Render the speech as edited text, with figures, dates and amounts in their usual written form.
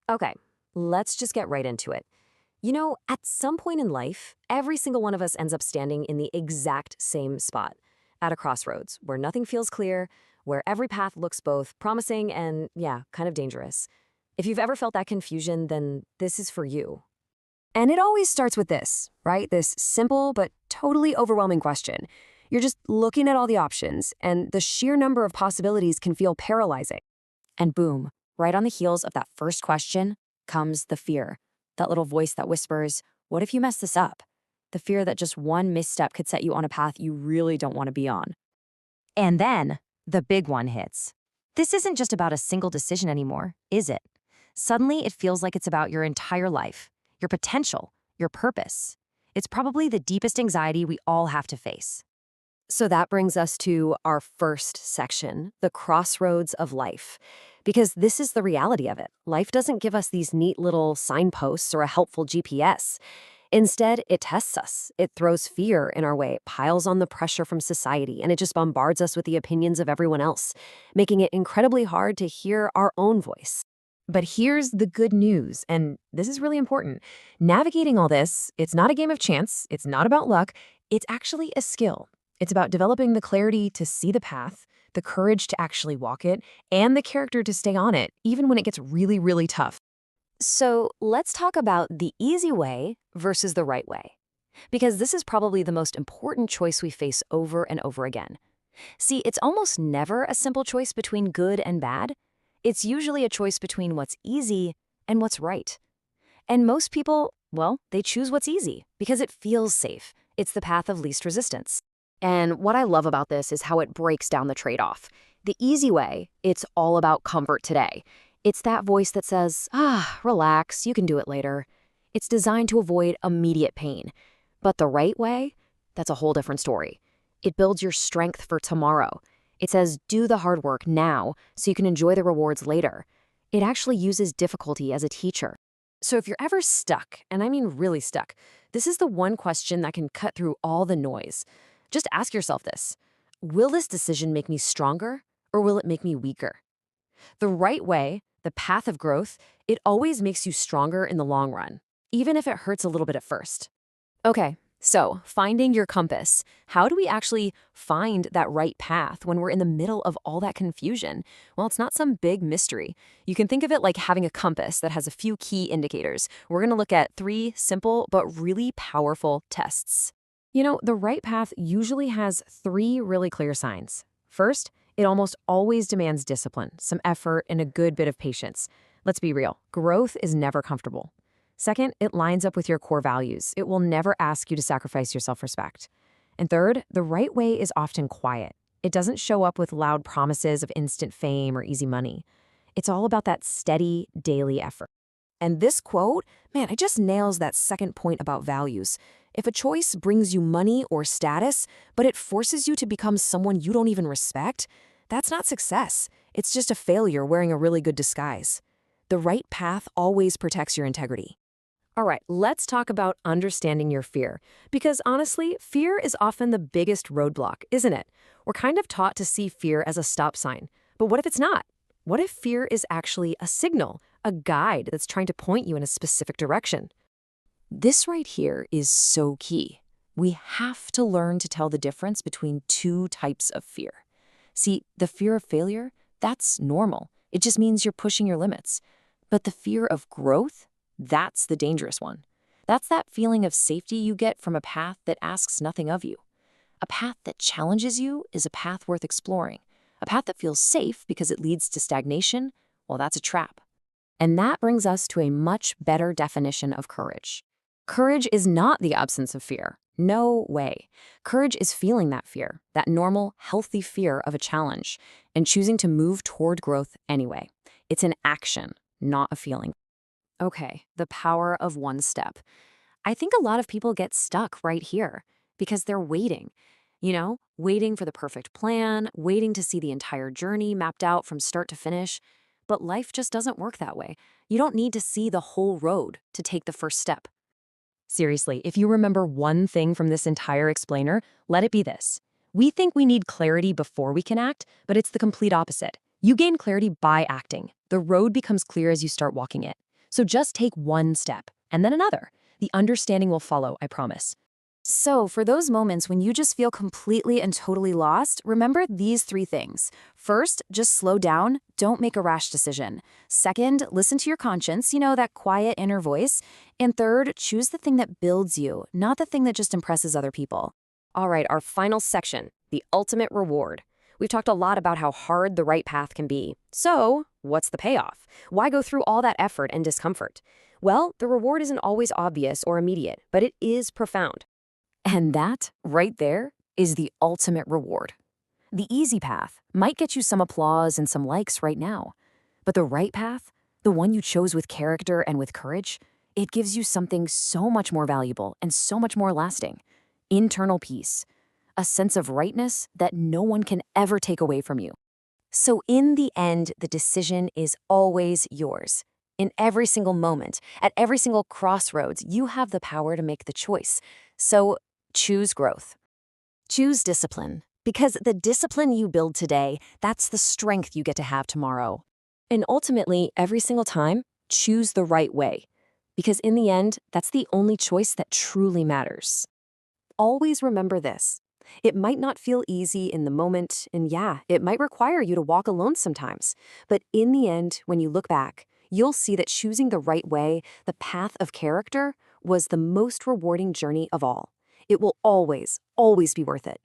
Okay, let's just get right into it. At some point in life, every single one of us ends up standing in the exact same spot, at a crossroads, where nothing feels clear, where every path looks both promising and, yeah, kind of dangerous. If you've ever felt that confusion, then this is for you. And it always starts with this, right? This simple but totally overwhelming question. You're just looking at all the options, and the sheer number of possibilities can feel paralyzing. And boom, right on the heels of that first question comes the fear. That little voice that whispers, what if you mess this up? The fear that just one misstep could set you on a path you really don't want to be on. And then the big one hits. This isn't just about a single decision anymore, is it? Suddenly, it feels like it's about your entire life, your potential, your purpose. It's probably the deepest anxiety we all have to face. So that brings us to our first section, the crossroads of life. Because this is the reality of it. Life doesn't give us these neat little signposts or a helpful GPS. Instead, it tests us. It throws fear in our way, it piles on the pressure from society, and it just bombards us with the opinions of everyone else, making it incredibly hard to hear our own voice. But here's the good news, and this is really important. Navigating all this, it's not a game of chance, it's not about luck, it's actually a skill. It's about developing the clarity to see the path, the courage to actually walk it, and the character to stay on it, even when it gets really, really tough. So let's talk about the easy way versus the right way. Because this is probably the most important choice we face over and over again. See, it's almost never a simple choice between good and bad. It's usually a choice between what's easy and what's right. And most people, well, they choose what's easy because it feels safe. It's the path of least resistance. And what I love about this is how it breaks down the trade-off. The easy way, it's all about comfort today. It's that voice that says, relax, you can do it later. It's designed to avoid immediate pain. But the right way, that's a whole different story. It builds your strength for tomorrow. It says, do the hard work now so you can enjoy the rewards later. It actually uses difficulty as a teacher. So if you're ever stuck, and I mean really stuck, this is the one question that can cut through all the noise. Just ask yourself this. Will this decision make me stronger, or will it make me weaker? The right way, the path of growth, it always makes you stronger in the long run, even if it hurts a little bit at first. Okay, so finding your compass. How do we actually find that right path when we're in the middle of all that confusion? Well, it's not some big mystery. You can think of it like having a compass that has a few key indicators. We're going to look at 3 simple but really powerful tests. The right path usually has 3 really clear signs. First, it almost always demands discipline, some effort, and a good bit of patience. Let's be real, growth is never comfortable. Second, it lines up with your core values. It will never ask you to sacrifice your self-respect. And third, the right way is often quiet. It doesn't show up with loud promises of instant fame or easy money. It's all about that steady, daily effort. And this quote, man, it just nails that second point about values. If a choice brings you money or status, but it forces you to become someone you don't even respect, that's not success. It's just a failure wearing a really good disguise. The right path always protects your integrity. All right, let's talk about understanding your fear. Because honestly, fear is often the biggest roadblock, isn't it? We're kind of taught to see fear as a stop sign. But what if it's not? What if fear is actually a signal, a guide that's trying to point you in a specific direction? This right here is so key. We have to learn to tell the difference between 2 types of fear. See, the fear of failure, that's normal. It just means you're pushing your limits. But the fear of growth, that's the dangerous one. That's that feeling of safety you get from a path that asks nothing of you. A path that challenges you is a path worth exploring. A path that feels safe because it leads to stagnation, well, that's a trap. And that brings us to a much better definition of courage. Courage is not the absence of fear. No way. Courage is feeling that fear, that normal, healthy fear of a challenge, and choosing to move toward growth anyway. It's an action, not a feeling. Okay, the power of one step. I think a lot of people get stuck right here because they're waiting. Waiting for the perfect plan, waiting to see the entire journey mapped out from start to finish. But life just doesn't work that way. You don't need to see the whole road to take the first step. Seriously, if you remember one thing from this entire explainer, let it be this. We think we need clarity before we can act, but it's the complete opposite. You gain clarity by acting. The road becomes clear as you start walking it. So just take one step, and then another. The understanding will follow, I promise. So, for those moments when you just feel completely and totally lost, remember these three things. First, just slow down. Don't make a rash decision. Second, listen to your conscience, that quiet inner voice. And third, choose the thing that builds you, not the thing that just impresses other people. All right, our final section, the ultimate reward. We've talked a lot about how hard the right path can be. So, what's the payoff? Why go through all that effort and discomfort? Well, the reward isn't always obvious or immediate, but it is profound. And that, right there, is the ultimate reward. The easy path might get you some applause and some likes right now. But the right path, the one you chose with character and with courage, it gives you something so much more valuable and so much more lasting. Internal peace. A sense of rightness that no one can ever take away from you. So in the end, the decision is always yours. In every single moment, at every single crossroads, you have the power to make the choice. So choose growth. Choose discipline, because the discipline you build today, that's the strength you get to have tomorrow. And ultimately, every single time, choose the right way. Because in the end, that's the only choice that truly matters. Always remember this. It might not feel easy in the moment, and yeah, it might require you to walk alone sometimes. But in the end, when you look back, you'll see that choosing the right way, the path of character, was the most rewarding journey of all. It will always, always be worth it.